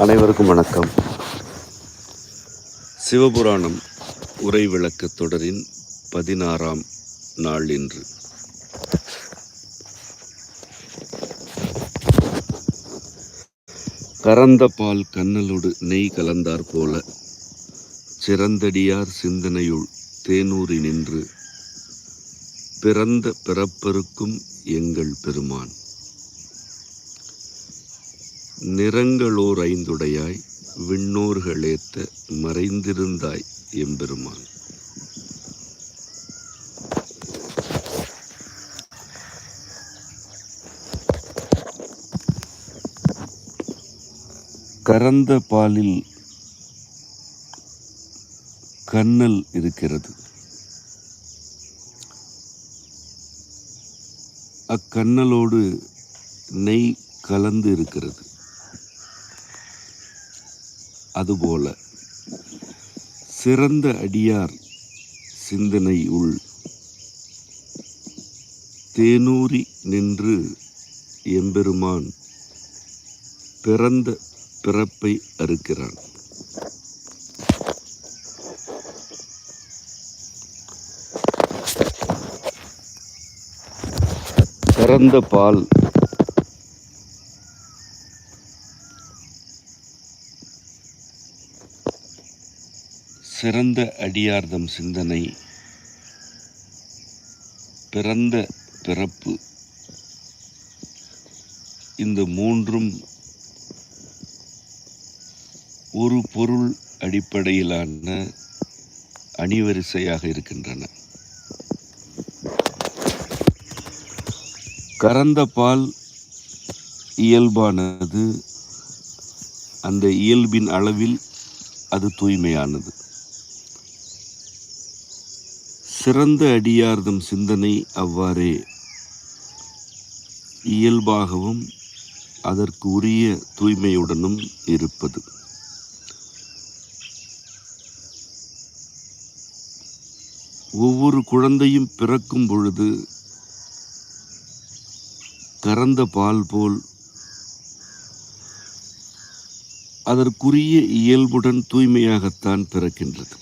அனைவருக்கும் வணக்கம். சிவபுராணம் உரை விளக்க தொடரின் 16ஆம் நாள் இன்று. கறந்த பால் கண்ணலோடு நெய் கலந்தார் போல சிறந்தடியார் சிந்தனையுள் தேனூறி நின்று பிறந்த பிறப்பருக்கும் எங்கள் பெருமான். நிறங்களோர் ஐந்துடையாய் விண்ணோர்களேத்த மறைந்திருந்தாய் எம்பெருமான். கறந்த பாலில் கண்ணல் இருக்கிறது. அக்கண்ணலோடு நெய் கலந்து இருக்கிறது. அதுபோல சிறந்த அடியார் சிந்தனை உள் தேனூறி நின்று எம்பெருமான் பிறந்த பிறப்பை அறுக்கிறான். கறந்த பால் சிறந்த அடியார்தம் சிந்தனை, பிறந்த பிறப்பு, இந்த மூன்றும் ஒரு பொருள் அடிப்படையிலான அணிவரிசையாக இருக்கின்றன. கறந்த பால் இயல்பானது. அந்த இயல்பின் அளவில் அது தூய்மையானது. சிறந்த அடியார்தம் சிந்தனை அவ்வாறே இயல்பாகவும் அதற்கு உரிய தூய்மையுடனும் இருப்பது. ஒவ்வொரு குழந்தையும் பிறக்கும் பொழுது கறந்த பால் போல் அதற்குரிய இயல்புடன் தூய்மையாகத்தான் பிறக்கின்றது.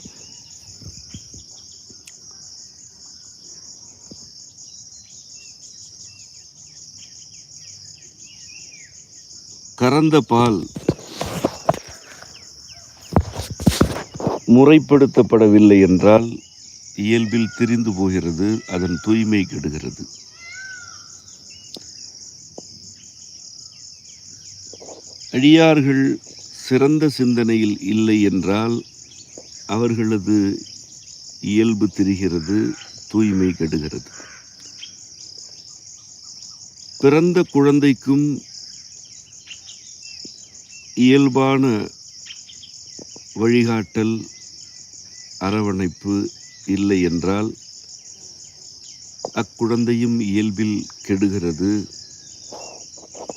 கறந்த பால் முறைப்படுத்தப்படவில்லை என்றால் இயல்பில் திரிந்து போகிறது, அதன் தூய்மை கெடுகிறது. அடியார்கள் சிறந்த சிந்தனையில் இல்லை என்றால் அவர்களது இயல்பு திரிகிறது, தூய்மை கெடுகிறது. பிறந்த குழந்தைக்கும் இயல்பான வழிகாட்டல், அரவணைப்பு இல்லை என்றால் அக்குழந்தையும் இயல்பில் கெடுகிறது,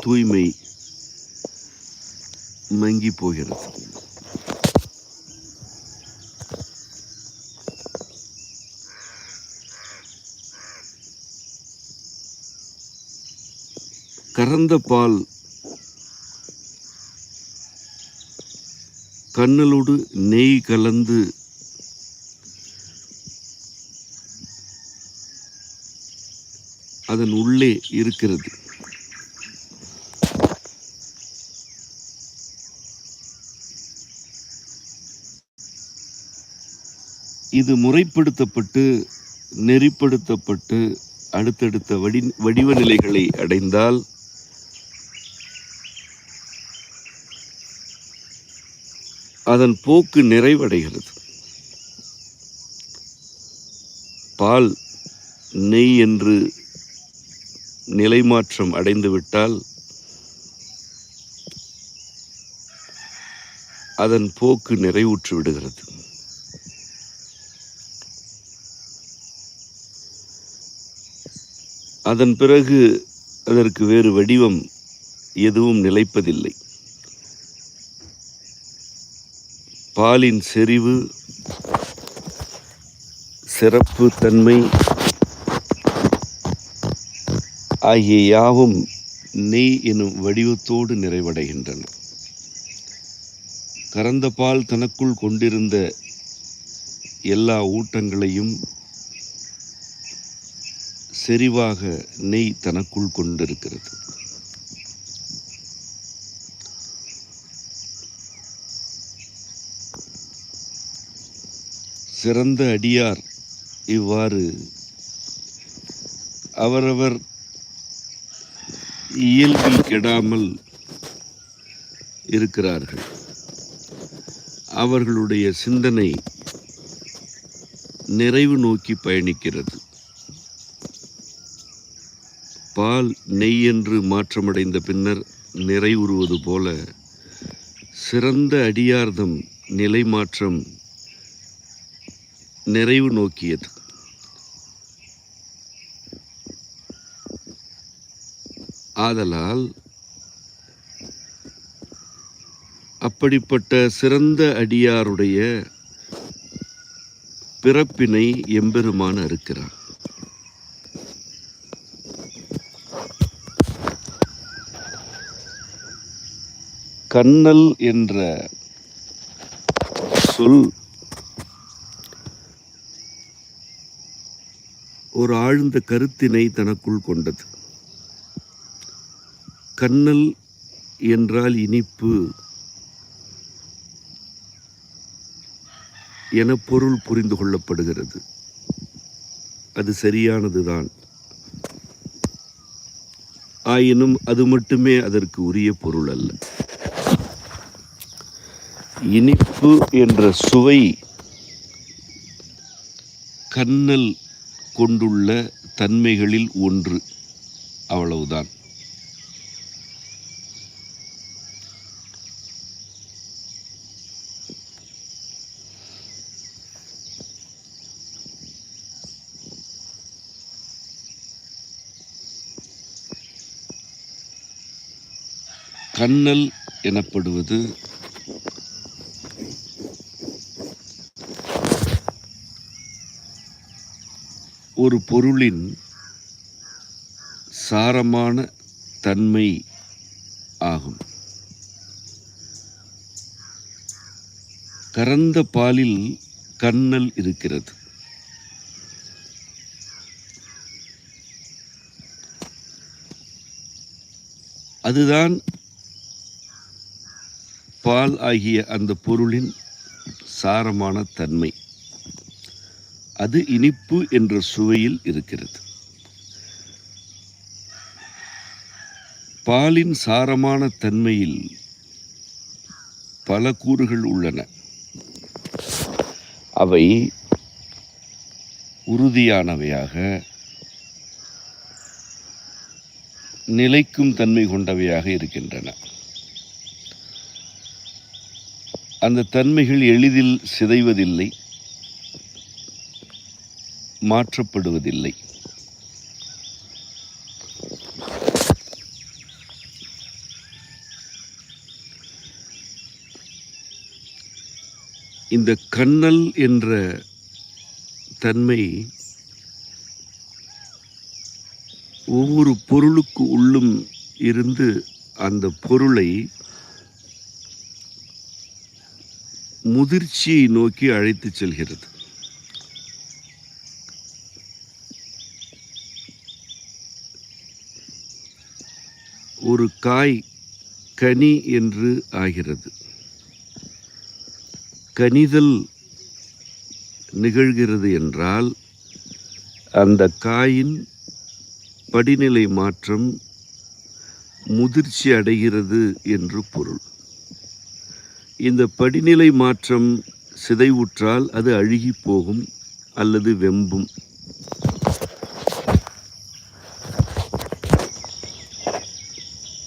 தூய்மை மங்கி போகிறது. கறந்த பால் கண்ணலோடு நெய் கலந்து அதன் உள்ளே இருக்கிறது. இது முறைப்படுத்தப்பட்டு நெறிப்படுத்தப்பட்டு அடுத்தடுத்த வடிவ நிலைகளை அடைந்தால் அதன் போக்கு நிறைவடைகிறது. பால் நெய் என்று நிலைமாற்றம் அடைந்துவிட்டால் அதன் போக்கு நிறைவுற்று விடுகிறது. அதன் பிறகு அதற்கு வேறு வடிவம் எதுவும் நிலைப்பதில்லை. பாலின் செறிவு, சிறப்பு தன்மை ஆகிய யாவும் நெய் எனும் வடிவத்தோடு நிறைவடைகின்றன. கறந்த பால் தனக்குள் கொண்டிருந்த எல்லா ஊட்டங்களையும் செறிவாக நெய் தனக்குள் கொண்டிருக்கிறது. சிறந்த அடியார் இவ்வாறு அவரவர் இயல்பில் கெடாமல் இருக்கிறார்கள். அவர்களுடைய சிந்தனை நிறைவு நோக்கி பயணிக்கிறது. பால் நெய் என்று மாற்றமடைந்த பின்னர் நிறைவுறுவது போல சிறந்த அடியார்தம் நிலை மாற்றம் நிறைவு நோக்கியது. ஆதலால் அப்படிப்பட்ட சிறந்த அடியாருடைய பிறப்பினை எம்பெருமான் அறுக்கிறார். கண்ணல் என்ற சொல் ஒரு ஆழ்ந்த கருத்தினை தனக்குள் கொண்டது. கண்ணல் என்றால் இனிப்பு என பொருள் புரிந்து கொள்ளப்படுகிறது. அது சரியானதுதான். ஆயினும் அது மட்டுமே அதற்கு உரிய பொருள் அல்ல. இனிப்பு என்ற சுவை கண்ணல் கொண்டுள்ள தன்மைகளில் ஒன்று, அவ்வளவுதான். கண்ணல் எனப்படுவது ஒரு பொருளின் சாரமான தன்மை ஆகும். கறந்த பாலில் கண்ணல் இருக்கிறது. அதுதான் பால் ஆகிய அந்த பொருளின் சாரமான தன்மை. அது இனிப்பு என்ற சுவையில் இருக்கிறது. பாலின் சாரமான தன்மையில் பல கூறுகள் உள்ளன. அவை உறுதியானவையாக, நிலைக்கும் தன்மை கொண்டவையாக இருக்கின்றன. அந்த தன்மைகள் எளிதில் சிதைவதில்லை, மாற்றப்படுவதில்லை. இந்த கண்ணல் என்ற தன்மை ஒவ்வொரு பொருளுக்கு உள்ளும் இருந்து அந்த பொருளை முதிர்ச்சியை நோக்கி அழைத்துச் செல்கிறது. ஒரு காய் கனி என்று ஆகிறது. கனிதல் நிகழ்கிறது என்றால் அந்த காயின் படிநிலை மாற்றம் முதிர்ச்சி அடைகிறது என்று பொருள். இந்த படிநிலை மாற்றம் சிதைவுற்றால் அது அழுகி போகும் அல்லது வெம்பும்.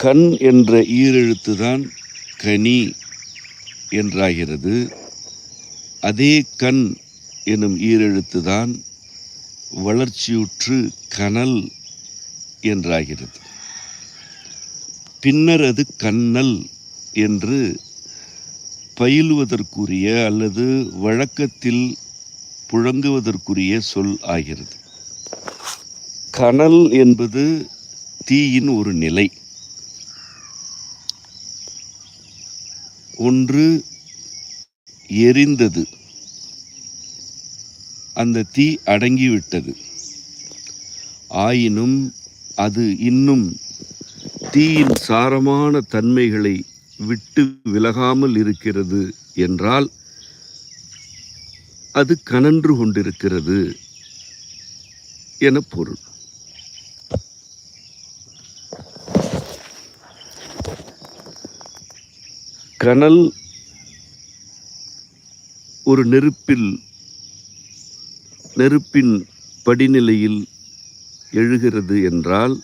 கண் என்ற ஈரெழுத்துதான் கனி என்றாகிறது. அதே கண் எனும் ஈரெழுத்துதான் வளர்ச்சியுற்று கனல் என்றாகிறது. பின்னர் அது கண்ணல் என்று பயிலுவதற்குரிய அல்லது வழக்கத்தில் புழங்குவதற்குரிய சொல் ஆகிறது. கனல் என்பது தீயின் ஒரு நிலை. ஒன்று எரிந்தது, அந்த தீ அடங்கிவிட்டது. ஆயினும் அது இன்னும் தீயின் சாரமான தன்மைகளை விட்டு விலகாமல் இருக்கிறது என்றால் அது கனன்று கொண்டிருக்கிறது என பொருள். கனல் ஒரு நெருப்பின் படிநிலையில் எழுகிறது என்றால்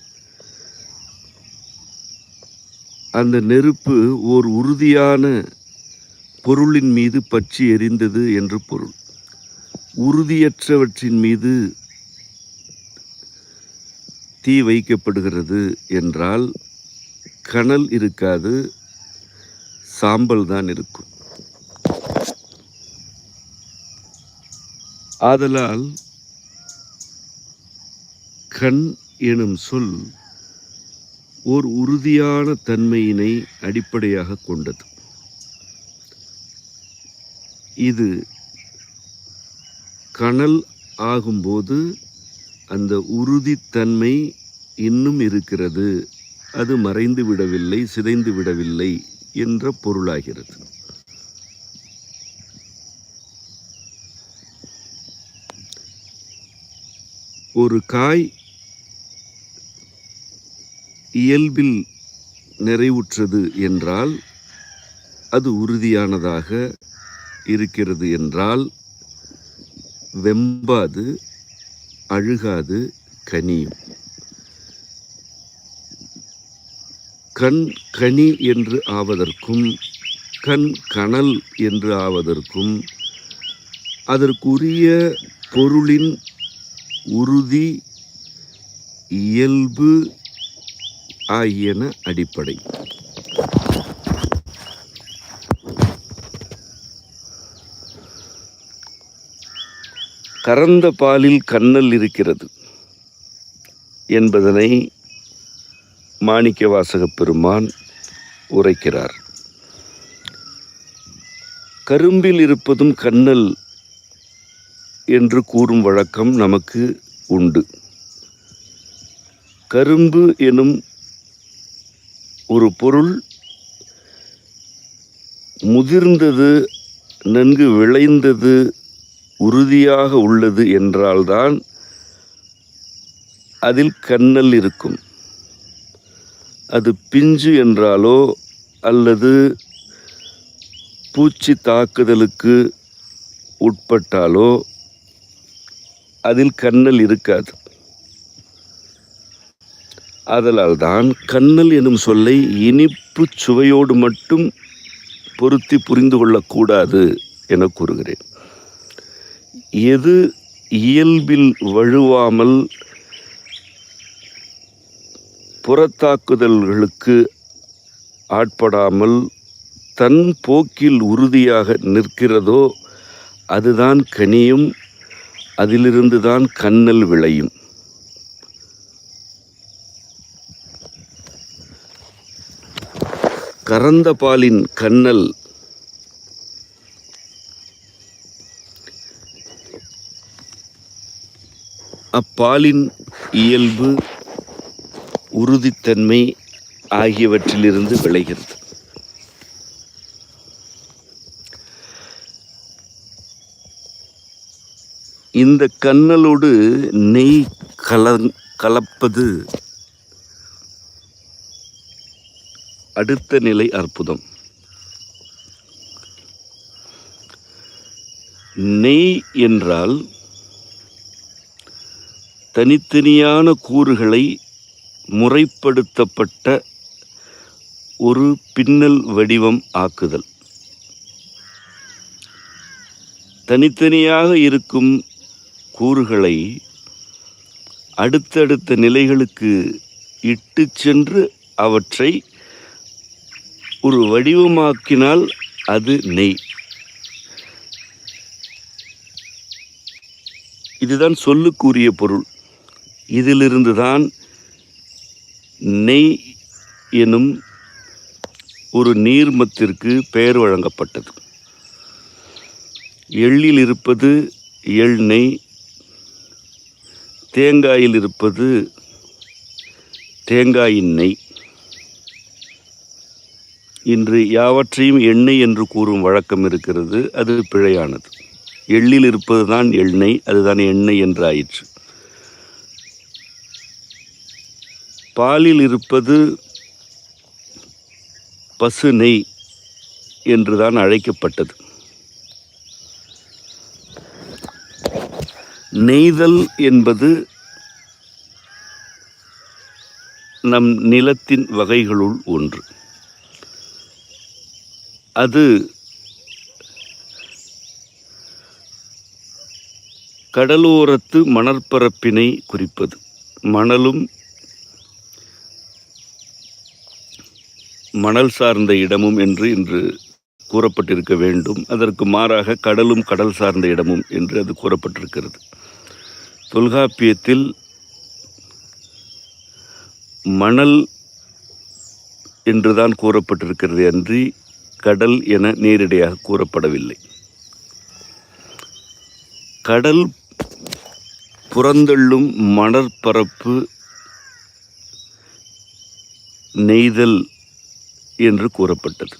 அந்த நெருப்பு ஓர் உறுதியான பொருளின் மீது பற்றி எரிந்தது என்று பொருள். உறுதியற்றவற்றின் மீது தீ வைக்கப்படுகிறது என்றால் கனல் இருக்காது, சாம்பல் தான் இருக்கும். ஆதலால் கண் எனும் சொல் ஓர் உறுதியான தன்மையினை அடிப்படையாக கொண்டது. இது கனல் ஆகும்போது அந்த உறுதித்தன்மை இன்னும் இருக்கிறது, அது மறைந்து விடவில்லை, சிதைந்து விடவில்லை என்ற பொருளாகிறது. ஒரு காய் இயல்பில் நிறைவுற்றது என்றால் அது உறுதியானதாக இருக்கிறது என்றால் வெம்பாது, அழுகாது, கனியும். கண் கனி என்று ஆவதற்கும் கண் கனல் என்று ஆவதற்கும் அதற்குரிய பொருளின் உறுதி, இயல்பு ஆகியன அடிப்படை. கறந்த பாலில் கன்னல் இருக்கிறது என்பதனை மாணிக்கவாசகப் பெருமான் உரைக்கிறார். கரும்பில் இருப்பதும் கன்னல் என்று கூறும் வழக்கம் நமக்கு உண்டு. கரும்பு எனும் ஒரு பொருள் முதிர்ந்தது, நன்கு விளைந்தது, உறுதியாக உள்ளது என்றால்தான் அதில் கன்னல் இருக்கும். அது பிஞ்சு என்றாலோ அல்லது பூச்சி தாக்குதலுக்கு உட்பட்டாலோ அதில் கன்னல் இருக்காது. ஆதலால் தான் கன்னல் எனும் சொல்லை இனிப்பு சுவையோடு மட்டும் பொருத்தி புரிந்து கொள்ளக்கூடாது என கூறுகிறேன். எது இயல்பில் வழுவாமல் புறத்தாக்குதல்களுக்கு ஆட்படாமல் தன் போக்கில் உறுதியாக நிற்கிறதோ அதுதான் கனியும், அதிலிருந்து தான் கன்னல் விளையும். கறந்த பாலின் கன்னல் அப்பாலின் இயல்பு, உறுதித்தன்மை ஆகியவற்றிலிருந்து விளைகிறது. இந்த கன்னலோடு நெய் கலப்பது அடுத்த நிலை அற்புதம். நெய் என்றால் தனித்தனியான கூறுகளை முறைப்படுத்தப்பட்ட ஒரு பின்னல் வடிவம் ஆக்குதல். தனித்தனியாக இருக்கும் கூறுகளை அடுத்தடுத்த நிலைகளுக்கு இட்டு சென்று அவற்றை ஒரு வடிவமாக்கினால் அது நெய். இதுதான் சொல்லுக்குரிய பொருள். இதிலிருந்து தான் நெய் எனும் ஒரு நீர்மத்திற்கு பெயர் வழங்கப்பட்டது. எள்ளில் இருப்பது எண்ணெய், தேங்காயில் இருப்பது தேங்காயின் நெய். இன்று யாவற்றையும் எண்ணெய் என்று கூறும் வழக்கம் இருக்கிறது. அது பிழையானது. எள்ளில் இருப்பது தான் எண்ணெய், அதுதான் எண்ணெய் என்று ஆயிற்று. பாலில் இருப்பது பசு நெய் என்றுதான் அழைக்கப்பட்டது. நெய்தல் என்பது நம் நிலத்தின் வகைகளுள் ஒன்று. அது கடலோரத்து மணற்பரப்பினை குறிப்பது. மணலும் மணல் சார்ந்த இடமும் என்று இன்று கூறப்பட்டிருக்க வேண்டும். அதற்கு மாறாக கடலும் கடல் சார்ந்த இடமும் என்று அது கூறப்பட்டிருக்கிறது. தொல்காப்பியத்தில் மணல் என்றுதான் கூறப்பட்டிருக்கிறது அன்றி கடல் என நேரடியாக கூறப்படவில்லை. கடல் புறந்தள்ளும் மணற்பரப்பு நெய்தல் என்று கூறப்பட்டது.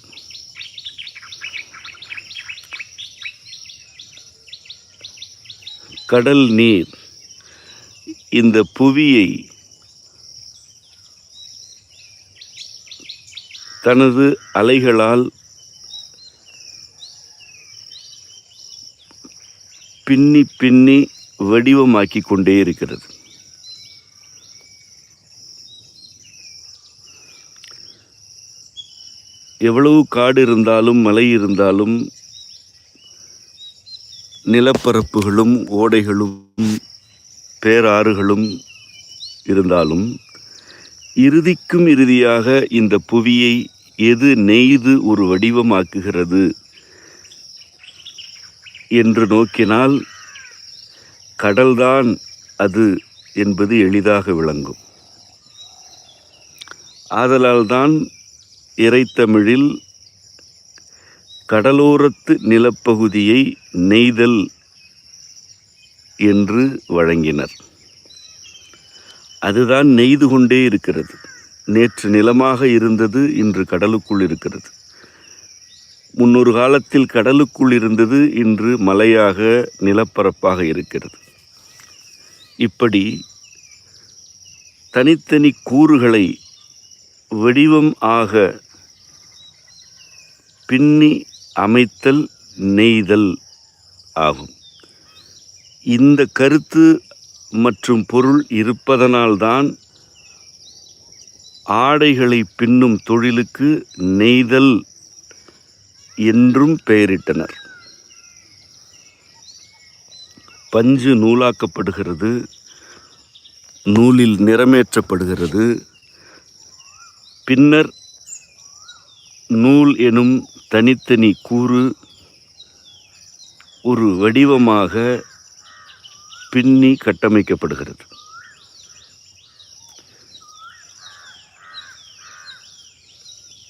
கடல் நீர் இந்த புவியை தனது அலைகளால் பின்னி பின்னி வடிவமாக்கி கொண்டே இருக்கிறது. எவ்வளவு காடு இருந்தாலும் மலை இருந்தாலும் நிலப்பரப்புகளும் ஓடைகளும் பேராறுகளும் இருந்தாலும் இறுதிக்கும் இறுதியாக இந்த புவியை எது நெய்து ஒரு வடிவமாக்குகிறது என்று நோக்கினால் கடல்தான் அது என்பது எளிதாக விளங்கும். ஆதலால்தான் இறைத்தமிழில் கடலோரத்து நிலப்பகுதியை நெய்தல் என்று வழங்கினர். அதுதான் நெய்து கொண்டே இருக்கிறது. நேற்று நிலமாக இருந்தது, இன்று கடலுக்குள் இருக்கிறது. முன்னொரு காலத்தில் கடலுக்குள் இருந்தது, இன்று மலையாக நிலப்பரப்பாக இருக்கிறது. இப்படி தனித்தனி கூறுகளை வடிவம் ஆக பின்னி அமைத்தல் நெய்தல் ஆகும். இந்த கருத்து மற்றும் பொருள் இருப்பதனால்தான் ஆடைகளை பின்னும் தொழிலுக்கு நெய்தல் என்றும் பெயரிட்டனர். பஞ்சு நூலாக்கப்படுகிறது, நூலில் நிறமேற்றப்படுகிறது. பின்னர் நூல் எனும் தனித்தனி கூறு ஒரு வடிவமாக பின்னி கட்டமைக்கப்படுகிறது.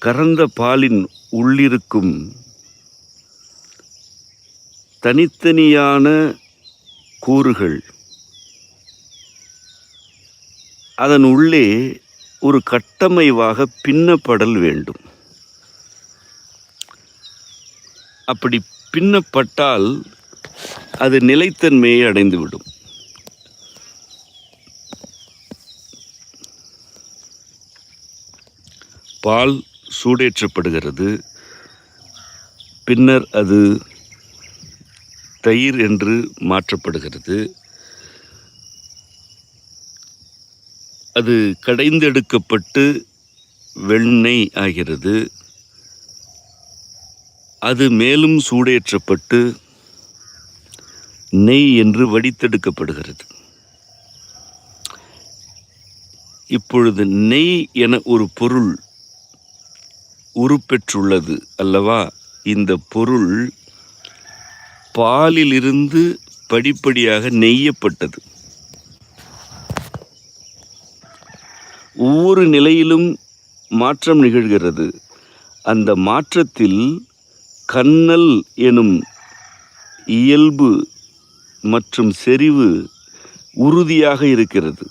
கறந்த பாலின் உள்ளிருக்கும் தனித்தனியான கூறுகள் அதன் உள்ளே ஒரு கட்டமைவாக பின்னப்படல் வேண்டும். அப்படி பின்னப்பட்டால் அது நிலைத்தன்மையை அடைந்துவிடும். பால் சூடேற்றப்படுகிறது, பின்னர் அது தயிர் என்று மாற்றப்படுகிறது. அது கடைந்தெடுக்கப்பட்டு வெண்ணெய் ஆகிறது. அது மேலும் சூடேற்றப்பட்டு நெய் என்று வடித்தெடுக்கப்படுகிறது. இப்பொழுது நெய் என ஒரு பொருள் உருப்பெற்றுள்ளது அல்லவா? இந்த பொருள் பாலிலிருந்து படிப்படியாக நெய்யப்பட்டது. ஒவ்வொரு நிலையிலும் மாற்றம் நிகழ்கிறது. அந்த மாற்றத்தில் கன்னல் எனும் இயல்பு மற்றும் செறிவு உறுதியாக இருக்கிறது.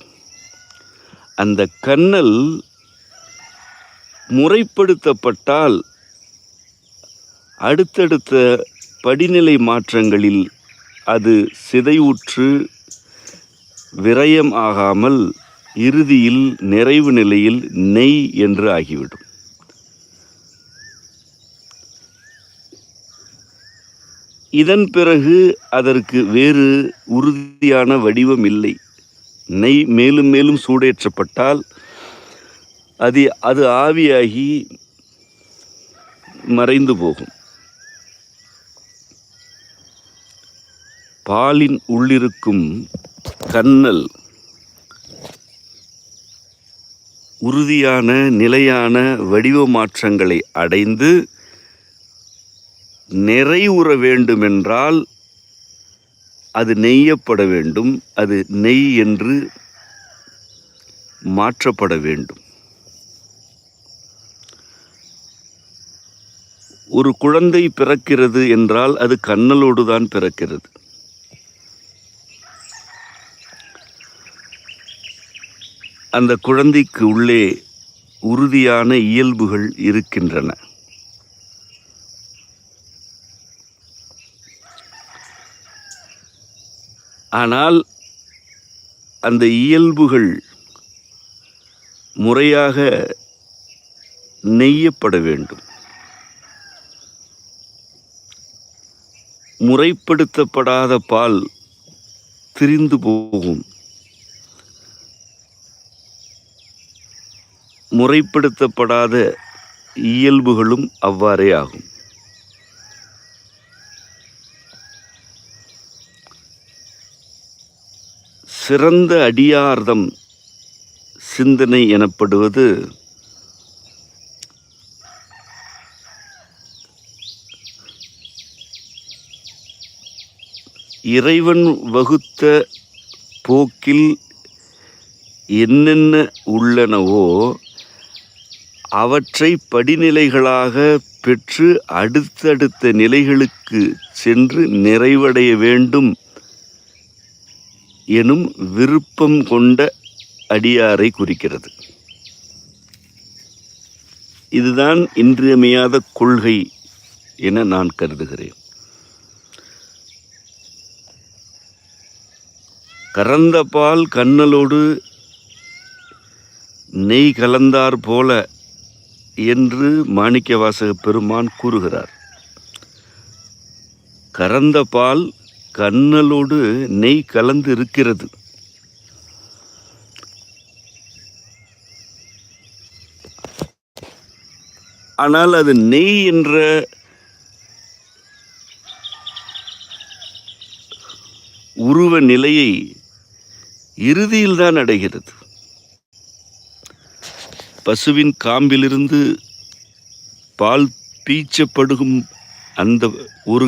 அந்த கன்னல் முறைப்படுத்தப்பட்டால் அடுத்தடுத்த படிநிலை மாற்றங்களில் அது சிதைவுற்று விரயம் ஆகாமல் இறுதியில் நிறைவு நிலையில் நெய் என்று ஆகிவிடும். இதன் பிறகு அதற்கு வேறு உறுதியான வடிவம் இல்லை. நெய் மேலும் மேலும் சூடேற்றப்பட்டால் அது ஆவியாகி மறைந்து போகும். பாலின் உள்ளிருக்கும் கன்னல் உறுதியான நிலையான வடிவ மாற்றங்களை அடைந்து நிறைவுற வேண்டுமென்றால் அது நெய்யப்பட வேண்டும், அது நெய் என்று மாற்றப்பட வேண்டும். ஒரு குழந்தை பிறக்கிறது என்றால் அது கன்னலோடு தான் பிறக்கிறது. அந்த குழந்தைக்கு உள்ளே உறுதியான இயல்புகள் இருக்கின்றன. ஆனால் அந்த இயல்புகள் முறையாக நெய்யப்பட வேண்டும். முறைப்படுத்தப்படாத பால் திரிந்து போகும். முறைப்படுத்தப்படாத இயல்புகளும் அவ்வாறே ஆகும். சிறந்த அடியார்தம் சிந்தனை எனப்படுவது இறைவன் வகுத்த போக்கில் என்னென்ன உள்ளனவோ அவற்றை படிநிலைகளாக பெற்று அடுத்தடுத்த நிலைகளுக்கு சென்று நிறைவடைய வேண்டும் எனும் விருப்பம் கொண்ட அடியாரை குறிக்கிறது. இதுதான் இன்றியமையாத கொள்கை என நான் கருதுகிறேன். கறந்த பால் கன்னலோடு நெய் கலந்தார் போல என்று மாணிக்கவாசக பெருமான் கூறுகிறார். கறந்த பால் கன்னலோடு நெய் கலந்து இருக்கிறது. ஆனால் அது நெய் என்ற உருவ நிலையை இறுதியில் தான் அடைகிறது. பசுவின் காம்பிலிருந்து பால் பீச்சப்படும் அந்த ஒரு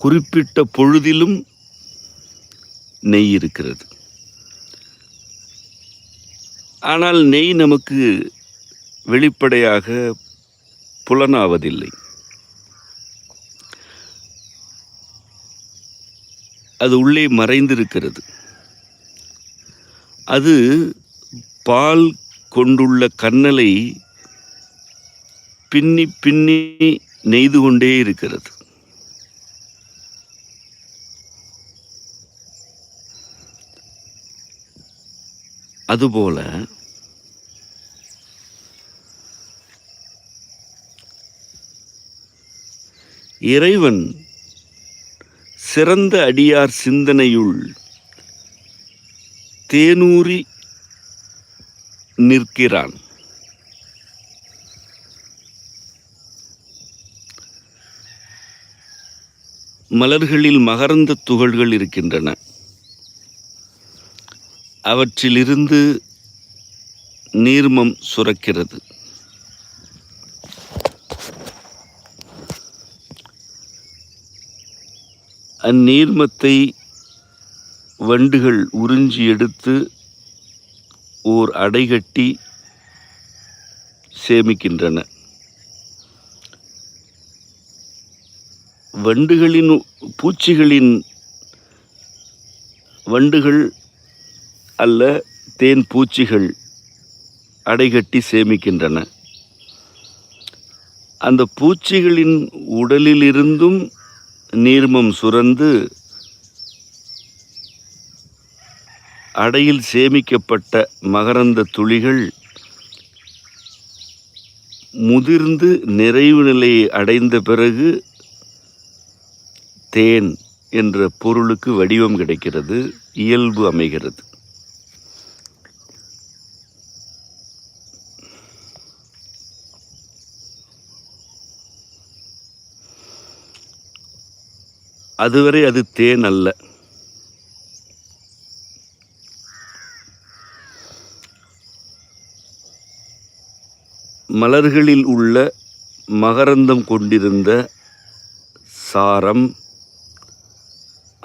குறிப்பிட்ட பொழுதிலும் நெய் இருக்கிறது. ஆனால் நெய் நமக்கு வெளிப்படையாக புலனாவதில்லை. அது உள்ளே மறைந்திருக்கிறது. அது பால் கொண்டுள்ள கன்னலை பின்னி பின்னி நெய்து கொண்டே இருக்கிறது. அதுபோல இறைவன் சிறந்த அடியார் சிந்தனையுள் தேனூறி நிற்கிறான். மலர்களில் மகரந்த துகள்கள் இருக்கின்றன. அவற்றிலிருந்து நீர்மம் சுரக்கிறது. அந்நீர்மத்தை வண்டுகள் உறிஞ்சி எடுத்து ஓர் அடைகட்டி சேமிக்கின்றன. வண்டுகள் அல்ல தேன் பூச்சிகள் அடைகட்டி சேமிக்கின்றன. அந்த பூச்சிகளின் உடலிலிருந்தும் நீர்மம் சுரந்து அடையில் சேமிக்கப்பட்ட மகரந்த துளிகள் முதிர்ந்து நிறைவு நிலையை அடைந்த பிறகு தேன் என்ற பொருளுக்கு வடிவம் கிடைக்கிறது, இயல்பு அமைகிறது. அதுவரை அது தேன் அல்ல. மலர்களில் உள்ள மகரந்தம் கொண்டிருந்த சாரம்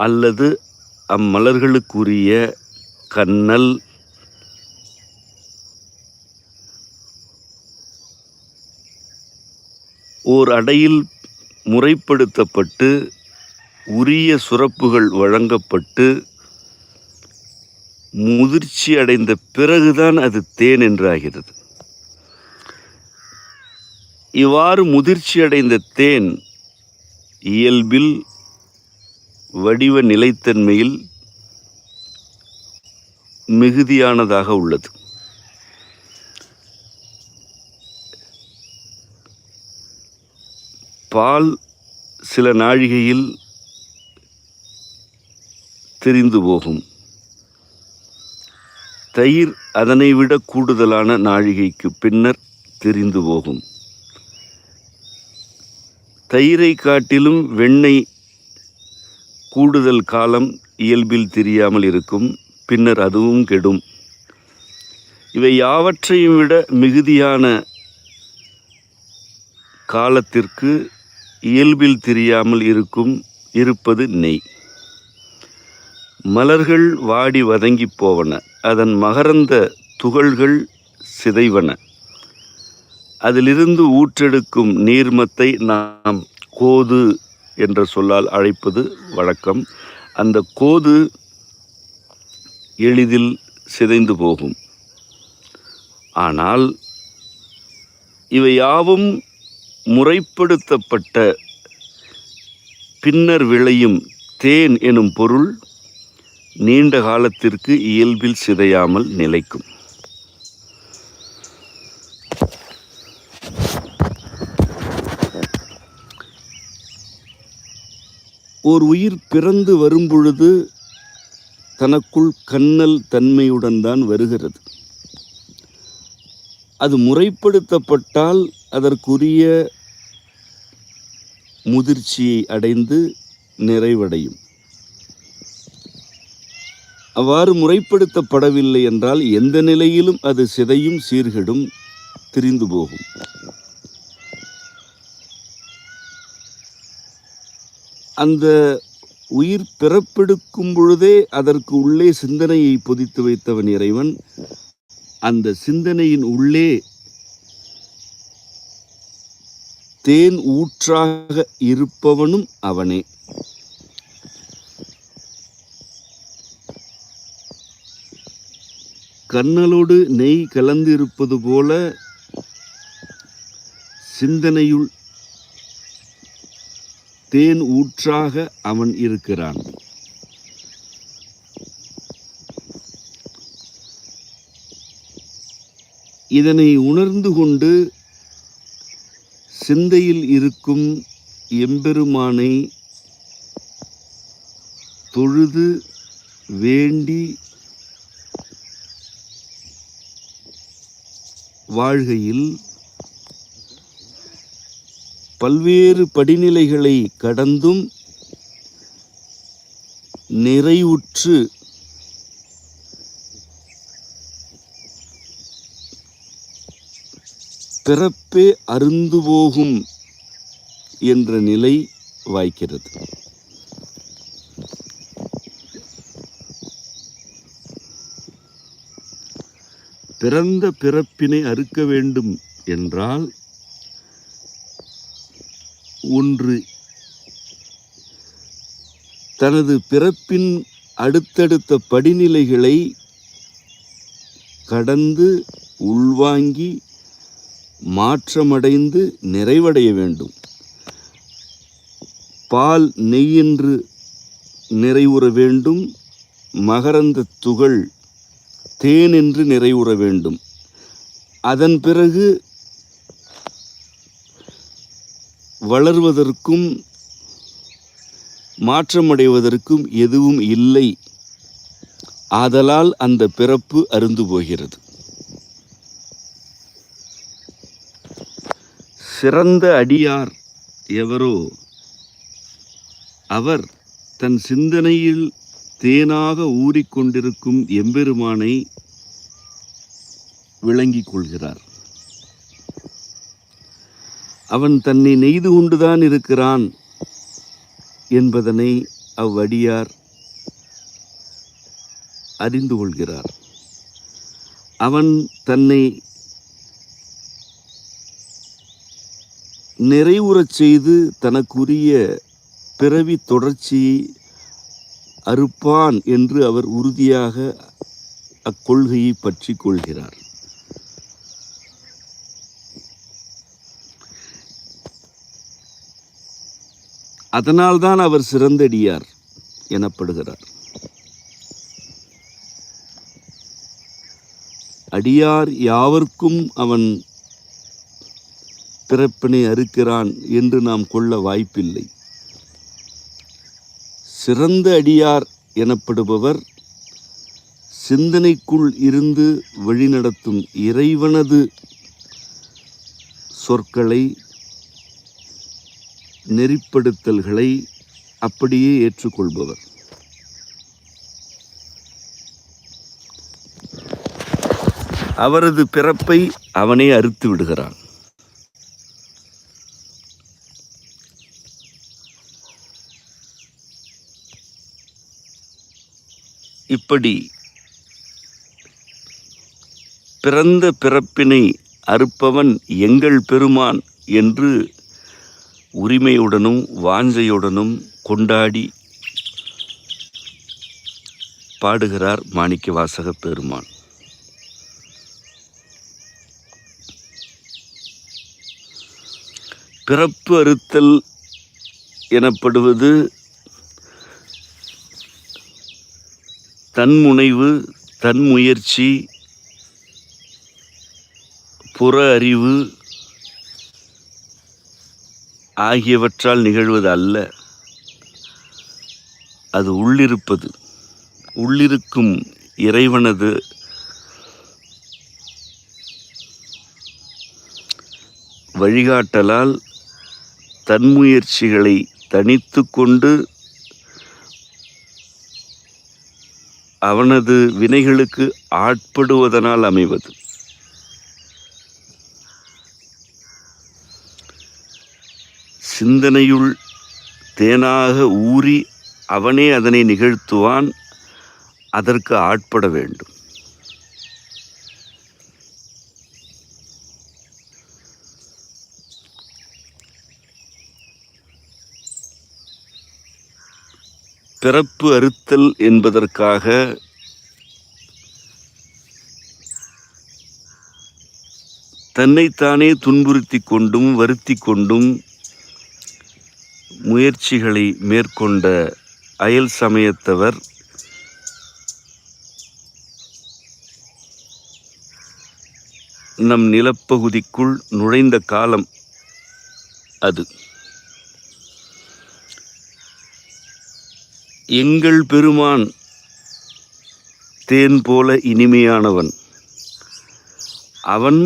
அல்லது அம்மலர்களுக்குரிய கன்னல் ஓர் அடையில் முறைப்படுத்தப்பட்டு உரிய சுரப்புகள் வழங்கப்பட்டு முதிர்ச்சி அடைந்த பிறகுதான் அது தேன் என்றாகிறது. இவ்வாறு முதிர்ச்சி அடைந்த தேன் இயல்பில் வடிவ நிலைத்தன்மையில் மிகுதியானதாக உள்ளது. பால் சில நாழிகையில் திரிந்து போகும். தயிர் அதனை விட கூடுதலான நாழிகைக்கு பின்னர் திரிந்து போகும். தயிரை காட்டிலும் வெண்ணெய் கூடுதல் காலம் இயல்பில் தெரியாமல் இருக்கும், பின்னர் அதுவும் கெடும். இவை யாவற்றையும் விட மிகுதியான காலத்திற்கு இயல்பில் தெரியாமல் இருப்பது நெய். மலர்கள் வாடி வதங்கி போவன, அதன் மகரந்த துகள்கள் சிதைவன. அதிலிருந்து ஊற்றெடுக்கும் நீர்மத்தை நாம் கோது என்ற சொல்லால் அழைப்பது வழக்கம். அந்த கோது எளிதில் சிதைந்து போகும். ஆனால் இவை யாவும் முறைப்படுத்தப்பட்ட பின்னர் விளையும் தேன் எனும் பொருள் நீண்ட காலத்திற்கு இயல்பில் சிதையாமல் நிலைக்கும். ஓர் உயிர் பிறந்து வரும்பொழுது தனக்குள் கன்னல் தன்மையுடன் தான் வருகிறது. அது முறைப்படுத்தப்பட்டால் அதற்குரிய முதிர்ச்சியை அடைந்து நிறைவடையும். அவ்வாறு முறைப்படுத்தப்படவில்லை என்றால் எந்த நிலையிலும் அது சிதையும், சீர்கெடும், திரிந்து போகும். அந்த உயிர் பிறப்பெடுக்கும் பொழுதே அதற்கு உள்ளே சிந்தனையை பொதித்து வைத்தவன் இறைவன். அந்த சிந்தனையின் உள்ளே தேன் ஊற்றாக இருப்பவனும் அவனே. கண்ணலோடு நெய் கலந்து இருப்பது போல சிந்தனையுள் தேன் ஊற்றாக அவன் இருக்கிறான். இதனை உணர்ந்து கொண்டு சிந்தையில் இருக்கும் எம்பெருமானை தொழுது வேண்டி வாழ்கையில் பல்வேறு படிநிலைகளை கடந்தும் நிறைவுற்று பிறப்பே அருந்து போகும் என்ற நிலை வாய்க்கிறது. பிறந்த பிறப்பினை அறுக்க வேண்டும் என்றால் ஒன்று தனது பிறப்பின் அடுத்தடுத்த படிநிலைகளை கடந்து உள்வாங்கி மாற்றமடைந்து நிறைவடைய வேண்டும். பால் நெய்யென்று நிறைவுற வேண்டும். மகரந்த துகள் தேன் என்று நிறைவுற வேண்டும். அதன் பிறகு வளர்வதற்கும் மாற்றமடைவதற்கும் எதுவும் இல்லை. ஆதலால் அந்த பிறப்பு அருந்து போகிறது. சிறந்த அடியார் எவரோ அவர் தன் சிந்தனையில் தேனாக ஊறிக்கொண்டிருக்கும் எம்பெருமானை விளங்கிக் கொள்கிறார். அவன் தன்னை நெய்து கொண்டுதான் இருக்கிறான் என்பதனை அவ்வடியார் அறிந்து கொள்கிறார். அவன் தன்னை நிறைவுறச் செய்து தனக்குரிய பிறவி தொடர்ச்சியை அறுப்பான் என்று அவர் உறுதியாக அக்கொள்கையை பற்றி கொள்கிறார். அதனால்தான் அவர் சிறந்தடியார் எனப்படுகிறார். அடியார் யாவர்க்கும் அவன் பிறப்பினை அறுக்கிறான் என்று நாம் கொள்ள வாய்ப்பில்லை. சிறந்த அடியார் எனப்படுபவர் சிந்தனைக்குள் இருந்து வழிநடத்தும் இறைவனது சொற்களை, நெறிப்படுத்தல்களை அப்படியே ஏற்றுக்கொள்பவர். அவரது பிறப்பை அவனே அறுத்து விடுகிறான். இப்படி பிறந்த பிறப்பினை அறுப்பவன் எங்கள் பெருமான் என்று உரிமையுடனும் வாஞ்சையுடனும் கொண்டாடி பாடுகிறார் மாணிக்கவாசக பெருமான். பிறப்பு அறுத்தல் எனப்படுவது தன்முனைவு, தன்முயற்சி, புற அறிவு ஆகியவற்றால் நிகழ்வது அல்ல. அது உள்ளிருப்பது, உள்ளிருக்கும் இறைவனது வழிகாட்டலால் தன்முயற்சிகளை தனித்து கொண்டு அவனது வினைகளுக்கு ஆட்படுவதனால் அமைவது. சிந்தனையுள் தேனாக ஊறி அவனே அதனை நிகழ்த்துவான். அதற்கு ஆட்பட வேண்டும். பிறப்பு அறுத்தல் என்பதற்காக தன்னைத்தானே துன்புறுத்தி கொண்டும் வருத்தி கொண்டும் முயற்சிகளை மேற்கொண்ட அயல் சமயத்தவர் நம் நிலப்பகுதிக்குள் நுழைந்த காலம் அது. எங்கள் பெருமான் தேன் போல இனிமையானவன். அவன்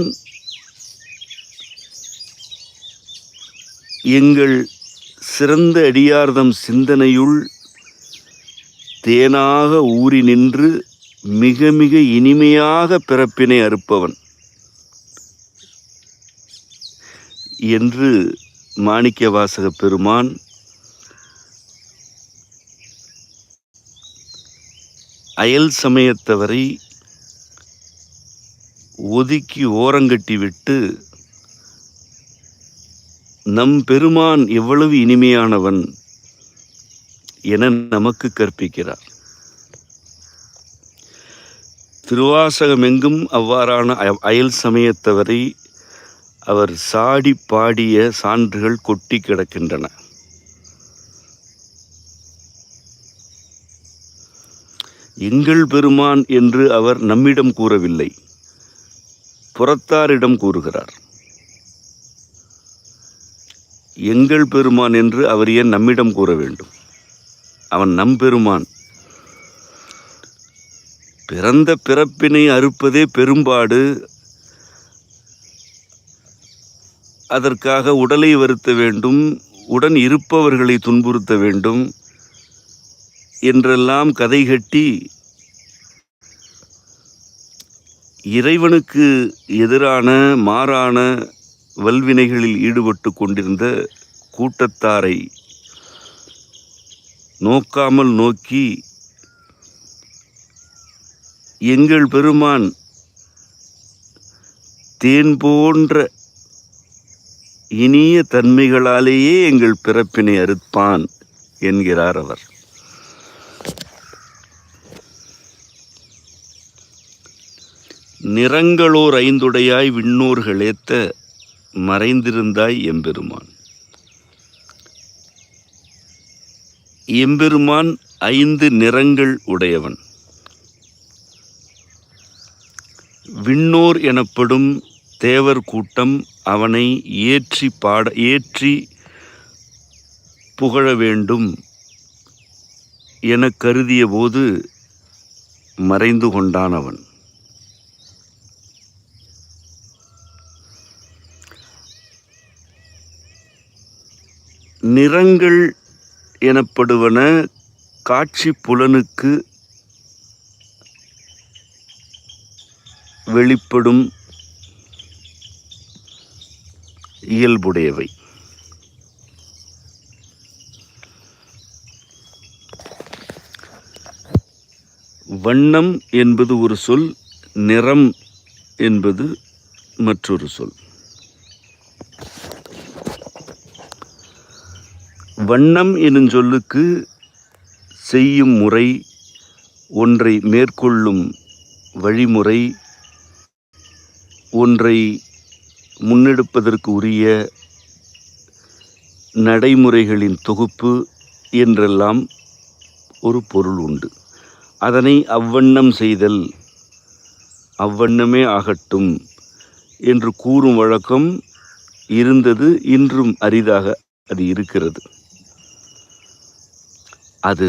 எங்கள் சிறந்த அடியார்தம் சிந்தனையுள் தேனாக ஊறி நின்று மிக மிக இனிமையாக பிறப்பினை அறுப்பவன் என்று மாணிக்கவாசக பெருமான் அயல் சமயத்தவரை ஒதுக்கி ஓரங்கட்டிவிட்டு நம் பெருமான் எவ்வளவு இனிமையானவன் என நமக்கு கற்பிக்கிறார். திருவாசகமெங்கும் அவ்வாறான அயல் சமயத்தவரை அவர் சாடி பாடிய சான்றுகள் கொட்டி கிடக்கின்றன. எங்கள் பெருமான் என்று அவர் நம்மிடம் கூறவில்லை, புறத்தாரிடம் கூறுகிறார். எங்கள் பெருமான் என்று அவர் ஏன் நம்மிடம் கூற வேண்டும்? அவன் நம் பெருமான். பிறந்த பிறப்பினை அறுப்பதே பெரும்பாடு. அதற்காக உடலை வருத்த வேண்டும், உடன் இருப்பவர்களை துன்புறுத்த வேண்டும் என்றெல்லாம் கதை கட்டி இறைவனுக்கு எதிரான மாறான வல்வினைகளில் ஈடுபட்டு கொண்டிருந்த கூட்டத்தாரை நோக்காமல் நோக்கி, எங்கள் பெருமான் தேன் போன்ற இனிய தன்மைகளாலேயே எங்கள் பிறப்பினை அறுப்பான் என்கிறார் அவர். நிறங்களோர் ஐந்துடையாய் விண்ணோர்களேத்த மறைந்திருந்தாய் எம்பெருமான். எம்பெருமான் 5 நிறங்கள் உடையவன். விண்ணோர் எனப்படும் தேவர் கூட்டம் அவனை ஏற்றி புகழ வேண்டும் என கருதிய போது மறைந்து கொண்டான் அவன். நிறங்கள் எனப்படுவன காட்சி புலனுக்கு வெளிப்படும் இயல்புடையவை. வண்ணம் என்பது ஒரு சொல், நிறம் என்பது மற்றொரு சொல். வண்ணம் எனும் சொல்லுக்கு செய்யும் முறை, ஒன்றை மேற்கொள்ளும் வழிமுறை, ஒன்றை முன்னெடுப்பதற்கு உரிய நடைமுறைகளின் தொகுப்பு என்றெல்லாம் ஒரு பொருள் உண்டு. அதனை அவ்வண்ணம் செய்தல், அவ்வண்ணமே ஆகட்டும் என்று கூறும் வழக்கம் இருந்தது. இன்றும் அரிதாக அது இருக்கிறது. அது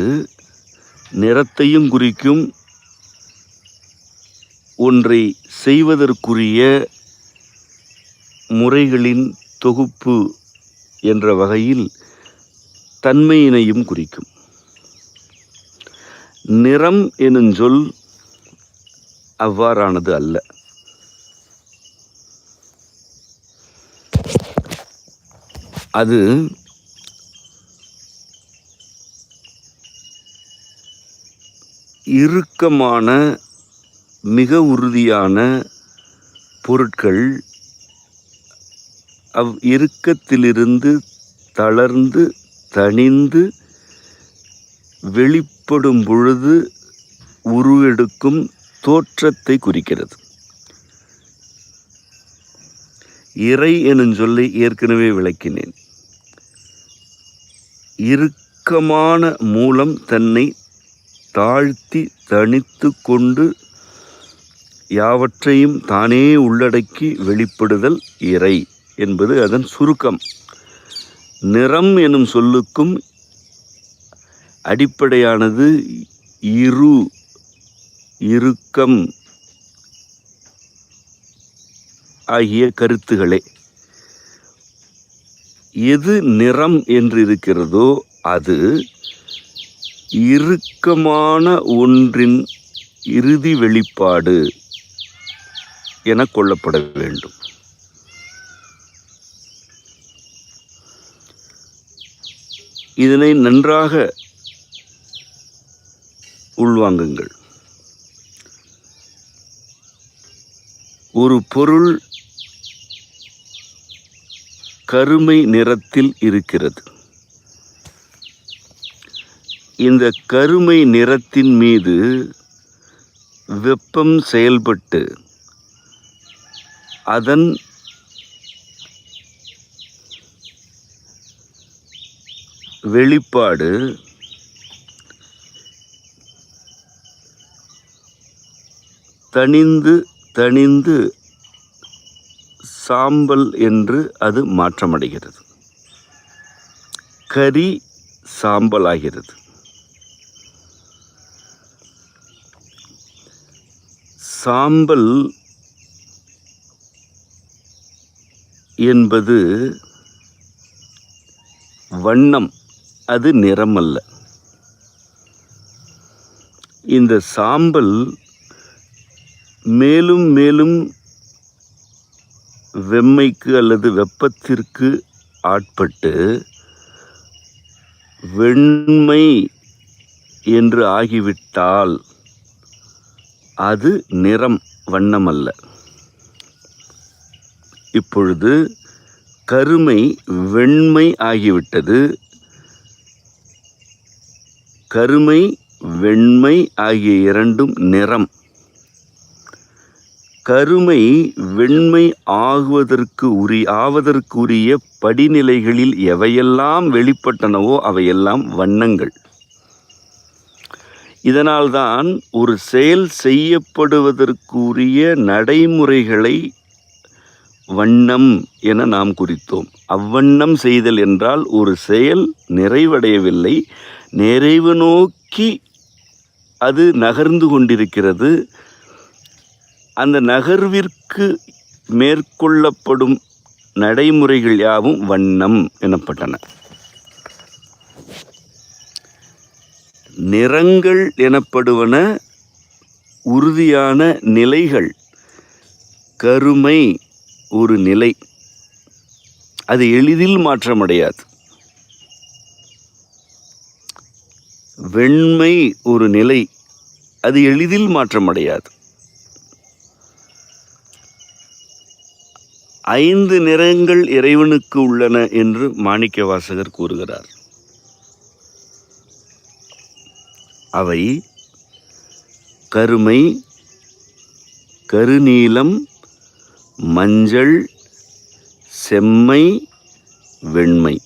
நிறத்தையும் குறிக்கும், ஒன்றை செய்வதற்குரிய முறைகளின் தொகுப்பு என்ற வகையில் தன்மையினையும் குறிக்கும். நிறம் எனும் சொல் அவ்வாறானது அல்ல. அது இறுக்கமான, மிக உறுதியான பொருட்கள் இறுக்கத்திலிருந்து தளர்ந்து தணிந்து வெளிப்படும் பொழுது உருவெடுக்கும் தோற்றத்தை குறிக்கிறது. இறை எனும் சொல்லை ஏற்கனவே விளக்கினேன். இறுக்கமான மூலம் தன்னை தாழ்த்தி தணித்து கொண்டு யாவற்றையும் தானே உள்ளடக்கி வெளிப்படுதல் இறை என்பது அதன் சுருக்கம். நிறம் எனும் சொல்லுக்கும் அடிப்படையானது இறுக்கம் ஆகிய கருத்துகளே. எது நிறம் என்று இருக்கிறதோ அது இறுக்கமான ஒன்றின் இறுதி வெளிப்பாடு என கொள்ளப்பட வேண்டும். இதனை நன்றாக உள்வாங்குங்கள். ஒரு பொருள் கருமை நிறத்தில் இருக்கிறது. இந்த கருமை நிறத்தின் மீது வெப்பம் செயல்பட்டு அதன் வெளிப்பாடு தணிந்து தணிந்து சாம்பல் என்று அது மாற்றமடைகிறது. கரி சாம்பலாகிறது. சாம்பல் என்பது வண்ணம், அது நிறமல்ல. இந்த சாம்பல் மேலும் மேலும் வெம்மைக்கு அல்லது வெப்பத்திற்கு ஆட்பட்டு வெண்மை என்று ஆகிவிட்டால் அது நிறம், வண்ணமல்ல. இப்பொழுது கருமை வெண்மை ஆகிவிட்டது. கருமை வெண்மை ஆகிய இரண்டும் நிறம். கருமை வெண்மை ஆவதற்குரிய படிநிலைகளில் எவையெல்லாம் வெளிப்பட்டனவோ அவையெல்லாம் வண்ணங்கள். இதனால்தான் ஒரு செயல் செய்யப்படுவதற்குரிய நடைமுறைகளை வண்ணம் என நாம் குறித்தோம். அவ்வண்ணம் செய்தல் என்றால் ஒரு செயல் நிறைவடையவில்லை, நிறைவு நோக்கி அது நகர்ந்து கொண்டிருக்கிறது. அந்த நகர்விற்கு மேற்கொள்ளப்படும் நடைமுறைகள் யாவும் வண்ணம் எனப்பட்டன. நிறங்கள் எனப்படுவன உறுதியான நிலைகள். கருமை ஒரு நிலை, அது எளிதில் மாற்றமடையாது. வெண்மை ஒரு நிலை, அது எளிதில் மாற்றமடையாது. 5 நிறங்கள் இறைவனுக்கு உள்ளன என்று மாணிக்கவாசகர் கூறுகிறார். அவை கருமை, கருநீலம், மஞ்சள், செம்மை, வெண்மை.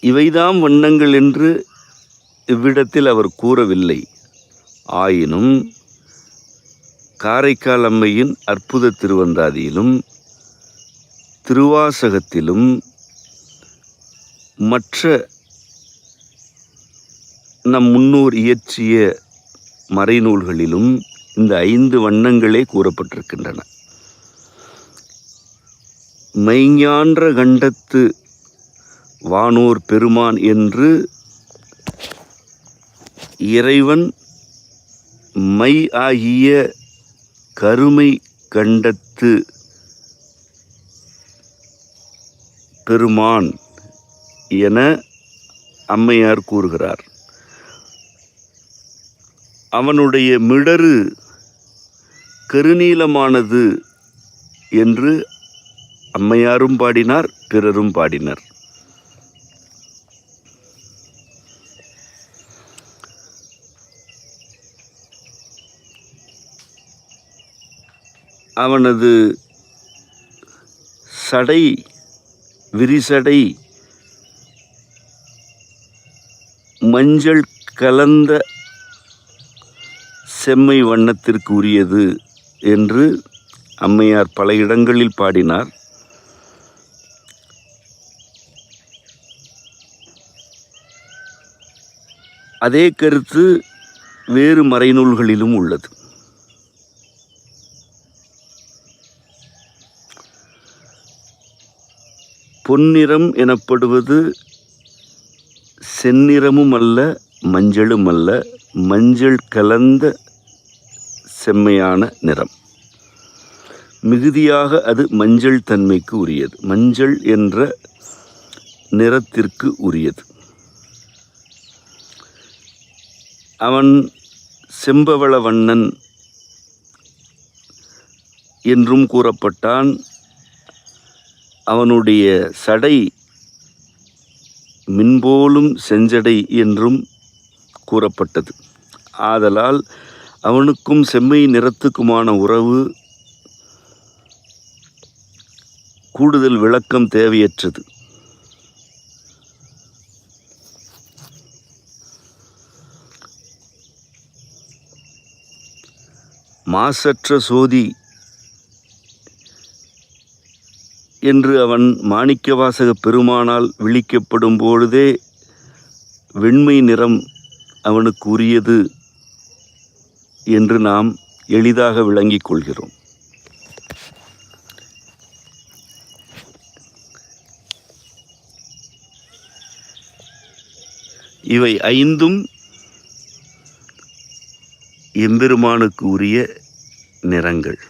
இவைதாம் வண்ணங்கள் என்று இவ்விடத்தில் அவர் கூறவில்லை. ஆயினும் காரைக்கால் அம்மையின் அற்புத திருவந்தாதியிலும் திருவாசகத்திலும் மற்ற நம் முன்னோர் இயற்றிய மறைநூல்களிலும் இந்த 5 வண்ணங்களே கூறப்பட்டிருக்கின்றன. மெய்ஞான்ற கண்டத்து வானோர் பெருமான் என்று இறைவன் மை ஆகிய கருமை கண்டத்து பெருமான் என அம்மையார் கூறுகிறார். அவனுடைய மிடறு கருநீலமானது என்று அம்மையாரும் பாடினார், பிறரும் பாடினர். அவனது சடை, விரிசடை மஞ்சள் கலந்த செம்மை வண்ணத்திற்கு உரியது என்று அம்மையார் பல இடங்களில் பாடினார். அதே கருத்து வேறு மறைநூல்களிலும் உள்ளது. பொன்னிறம் எனப்படுவது செந்நிறமும் அல்ல, மஞ்சளும் அல்ல, மஞ்சள் கலந்த செம்மையான நிறம். மிகுதியாக அது மஞ்சள் தன்மைக்கு உரியது, மஞ்சள் என்ற நிறத்திற்கு உரியது. அவன் செம்பவள வண்ணன் என்றும் கூறப்பட்டான். அவனுடைய சடை மின்போலும் செஞ்சடை என்றும் கூறப்பட்டது. ஆதலால் அவனுக்கும் செம்மை நிறத்துக்குமான உறவு கூடுதல் விளக்கம் தேவையற்றது. மாசற்ற சோதி என்று அவன் மாணிக்கவாசக பெருமானால் விளிக்கப்படும் பொழுதே வெண்மை நிறம் அவனுக்கு உரியது என்று நாம் எளிதாக விளங்கிக் கொள்கிறோம். இவை ஐந்தும் எம்பெருமானுக்கு உரிய நிறங்கள்.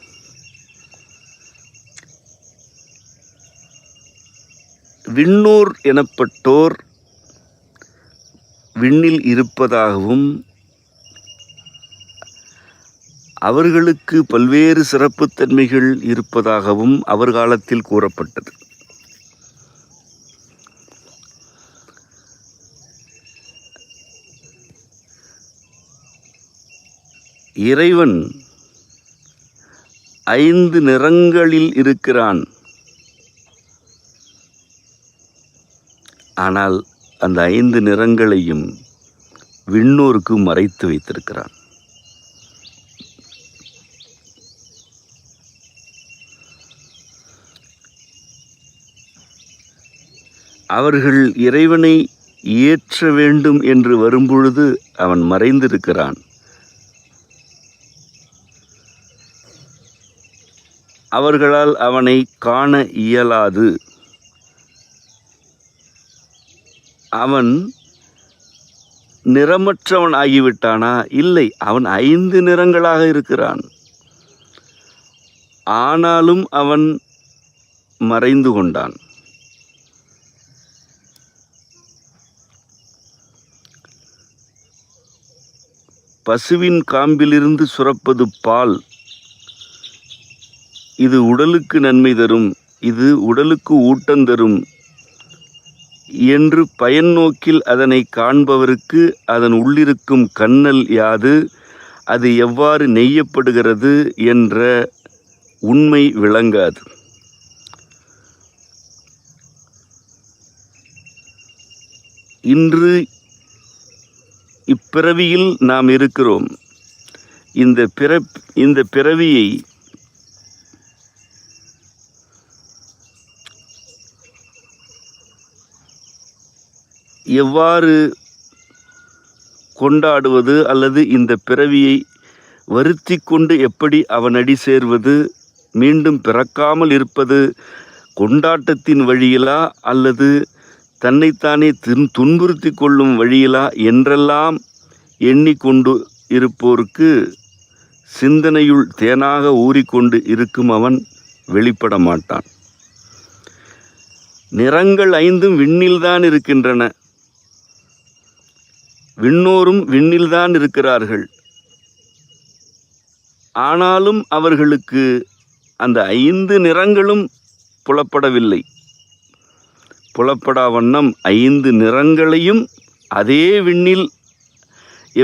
விண்ணோர் எனப்பட்டோர் விண்ணில் இருப்பதாகவும் அவர்களுக்கு பல்வேறு சிறப்புத்தன்மைகள் இருப்பதாகவும் அவர் காலத்தில் கூறப்பட்டது. இறைவன் 5 நிறங்களில் இருக்கிறான். ஆனால் அந்த 5 நிறங்களையும் விண்ணோருக்கு மறைத்து வைத்திருக்கிறான். அவர்கள் இறைவனை ஏற்ற வேண்டும் என்று வரும்பொழுது அவன் மறைந்திருக்கிறான். அவர்களால் அவனை காண இயலாது. அவன் நிறமற்றவன் ஆகிவிட்டானா? இல்லை, அவன் 5 நிறங்களாக இருக்கிறான். ஆனாலும் அவன் மறைந்து கொண்டான். பசுவின் காம்பிலிருந்து சுரப்பது பால். இது உடலுக்கு நன்மை தரும், இது உடலுக்கு ஊட்டம் தரும் என்று பயன் நோக்கில் அதனை காண்பவருக்கு அதன் உள்ளிருக்கும் கண்ணல் யாது, அது எவ்வாறு நெய்யப்படுகிறது என்ற உண்மை விளங்காது. இன்று இப்பிறவியில் நாம் இருக்கிறோம். இந்த பிறவியை எவ்வாறு கொண்டாடுவது அல்லது இந்த பிறவியை வருத்தி கொண்டு எப்படி அவனடி சேர்வது, மீண்டும் பிறக்காமல் இருப்பது கொண்டாட்டத்தின் வழியிலா அல்லது தன்னைத்தானே துன்புறுத்தி கொள்ளும் வழியிலா என்றெல்லாம் எண்ணிக்கொண்டு இருப்போருக்கு சிந்தனையுள் தேனாக ஊறிக்கொண்டு இருக்கும் அவன் வெளிப்பட மாட்டான். நிறங்கள் 5 விண்ணில்தான் இருக்கின்றன. விண்ணோரும் விண்ணில்தான் இருக்கிறார்கள். ஆனாலும் அவர்களுக்கு அந்த 5 நிறங்களும் புலப்படவில்லை. புலப்படா வண்ணம் 5 நிறங்களையும் அதே விண்ணில்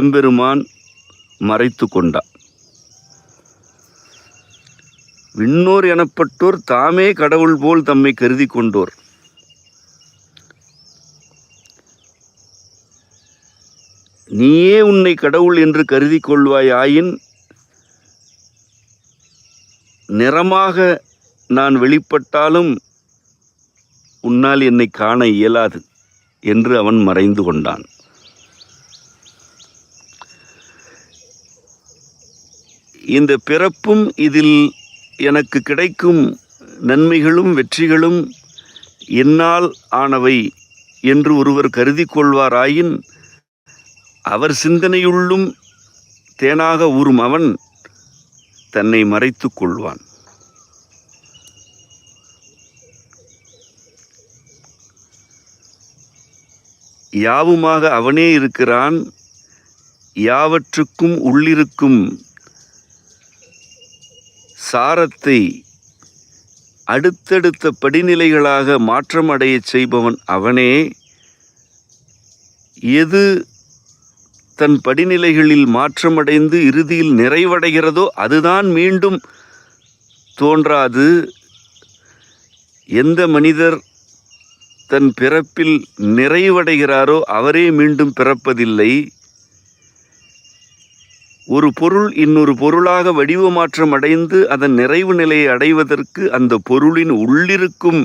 எம்பெருமான் மறைத்து கொண்டார். விண்ணோர் எனப்பட்டோர் தாமே கடவுள் போல் தம்மை கருதி கொண்டோர். நீயே உன்னை கடவுள் என்று கருதி கொள்வாயாயின் நிறமாக நான் வெளிப்பட்டாலும் உன்னால் என்னை காண இயலாது என்று அவன் மறைந்து கொண்டான். இந்த பிறப்பும் இதில் எனக்கு கிடைக்கும் நன்மைகளும் வெற்றிகளும் என்னால் ஆனவை என்று ஒருவர் கருதி கொள்வாராயின் அவர் சிந்தனையுள்ளும் தேனாக ஊறும் அவன் தன்னை மறைத்து கொள்வான். யாவுமாக அவனே இருக்கிறான். யாவற்றுக்கும் உள்ளிருக்கும் சாரத்தை அடுத்தடுத்த படிநிலைகளாக மாற்றம் அடையச் செய்பவன் அவனே. எது தன் படிநிலைகளில் மாற்றமடைந்து இறுதியில் நிறைவடைகிறதோ அதுதான் மீண்டும் தோன்றாது. எந்த மனிதர் தன் பிறப்பில் நிறைவடைகிறாரோ அவரே மீண்டும் பிறப்பதில்லை. ஒரு பொருள் இன்னொரு பொருளாக வடிவ மாற்றம் அடைந்து அதன் நிறைவு நிலையை அடைவதற்கு அந்த பொருளின் உள்ளிருக்கும்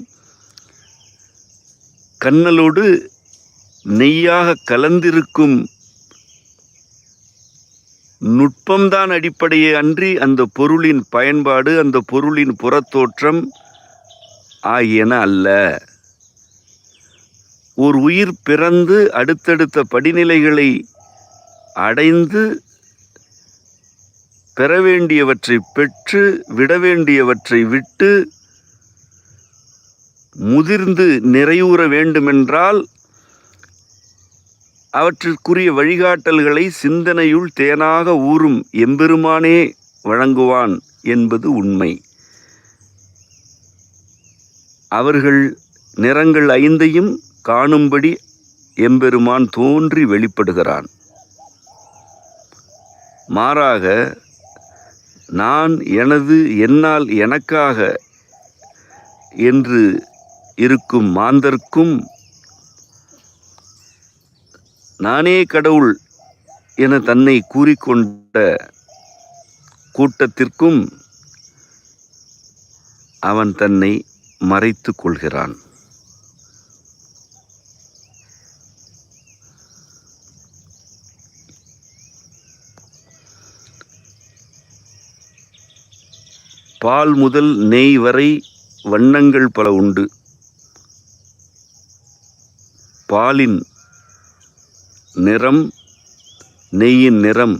கண்ணலோடு நெய்யாக கலந்திருக்கும் நுட்பம்தான் அடிப்படையே அன்றி அந்த பொருளின் பயன்பாடு, அந்த பொருளின் புறத்தோற்றம் ஆகியன அல்ல. ஒரு உயிர் பிறந்து அடுத்தடுத்த படிநிலைகளை அடைந்து பெற வேண்டியவற்றை பெற்று விட வேண்டியவற்றை விட்டு முதிர்ந்து நிறைவுற வேண்டுமென்றால் அவற்றிற்குரிய வழிகாட்டல்களை சிந்தனையுள் தேனாக ஊறும் எம்பெருமானே வழங்குவான் என்பது உண்மை. அவர்கள் நிறங்கள் 5ஐயும் காணும்படி எம்பெருமான் தோன்றி வெளிப்படுகிறான். மாறாக நான், எனது, என்னால், எனக்காக என்று இருக்கும் மாந்தர்க்கும் நானே கடவுள் என தன்னை கூறிக்கொண்ட கூட்டத்திற்கும் அவன் தன்னை மறைத்து கொள்கிறான். பால் முதல் நெய் வரை வண்ணங்கள் பல உண்டு. பாலின் நிறம், நெய்யின் நிறம்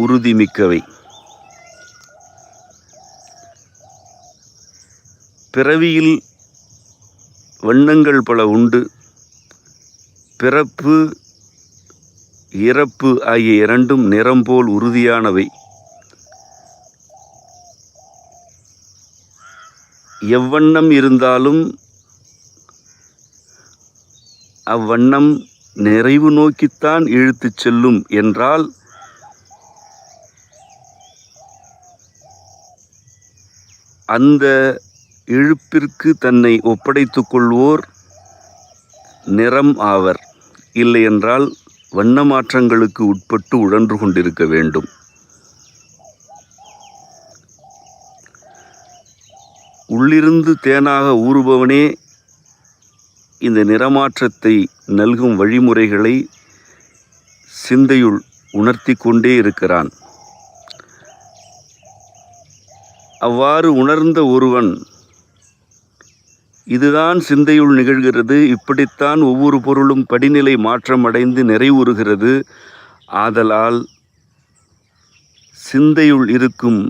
உறுதிமிக்கவை. பிறவியில் வண்ணங்கள் பல உண்டு. பிறப்பு, இறப்பு ஆகிய இரண்டும் நிறம் போல் உறுதியானவை. எவ்வண்ணம் இருந்தாலும் அவ்வண்ணம் நிறைவு நோக்கித்தான் இழுத்துச் செல்லும் என்றால் அந்த இழுப்பிற்கு தன்னை ஒப்படைத்துக் கொள்வோர் நிறம் ஆவர். இல்லையென்றால் வண்ண மாற்றங்களுக்கு உட்பட்டு உழன்று கொண்டிருக்க வேண்டும். உள்ளிருந்து தேனாக ஊறுபவனே இந்த நிறமாற்றத்தை நல்கும் வழிமுறைகளை சிந்தையுள் உணர்த்தி கொண்டே இருக்கிறான். அவ்வாறு உணர்ந்த ஒருவன் இதுதான் சிந்தையுள் நிகழ்கிறது, இப்படித்தான் ஒவ்வொரு பொருளும் படிநிலை மாற்றம் அடைந்து நிறைவுறுகிறது, ஆதலால் சிந்தையுள் இருக்கும்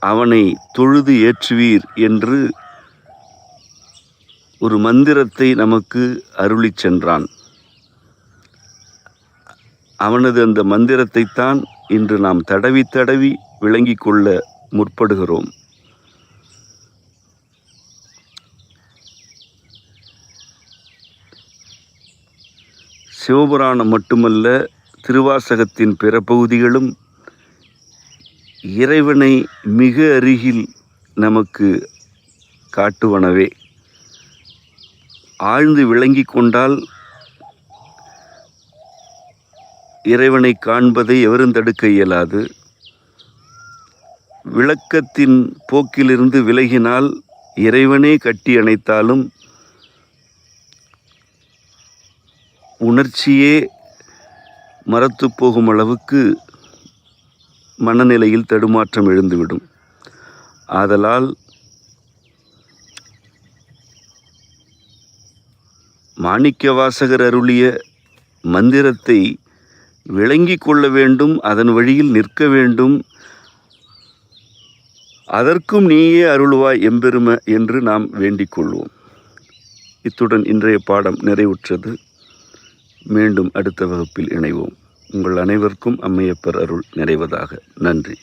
அவனை தொழுது ஏற்றுவீர் என்று ஒரு மந்திரத்தை நமக்கு அருளிச் சென்றான். அவனது அந்த மந்திரத்தைத்தான் இன்று நாம் தடவி தடவி விளங்கிக் கொள்ள முற்படுகிறோம். சிவபுராணம் மட்டுமல்ல, திருவாசகத்தின் பிற பகுதிகளும் இறைவனை மிக அருகில் நமக்கு காட்டுவனவே. ஆழ்ந்து விளங்கி கொண்டால் இறைவனை காண்பதை எவரும் தடுக்க இயலாது. விளக்கத்தின் போக்கிலிருந்து விலகினால் இறைவனே கட்டி அணைத்தாலும் உணர்ச்சியே மறத்து போகும் அளவுக்கு மனநிலையில் தடுமாற்றம் எழுந்துவிடும். ஆதலால் மாணிக்கவாசகர் அருளிய மந்திரத்தை விளங்கிக் கொள்ள வேண்டும், அதன் வழியில் நிற்க வேண்டும். அதற்கும் நீயே அருள்வாய் எம்பெரும என்று நாம் வேண்டிக் கொள்வோம். இத்துடன் இன்றைய பாடம் நிறைவுற்றது. மீண்டும் அடுத்த வகுப்பில் இணைவோம். உங்கள் அனைவருக்கும் அம்மையப்பர் அருள் நிறைவதாக. நன்றி.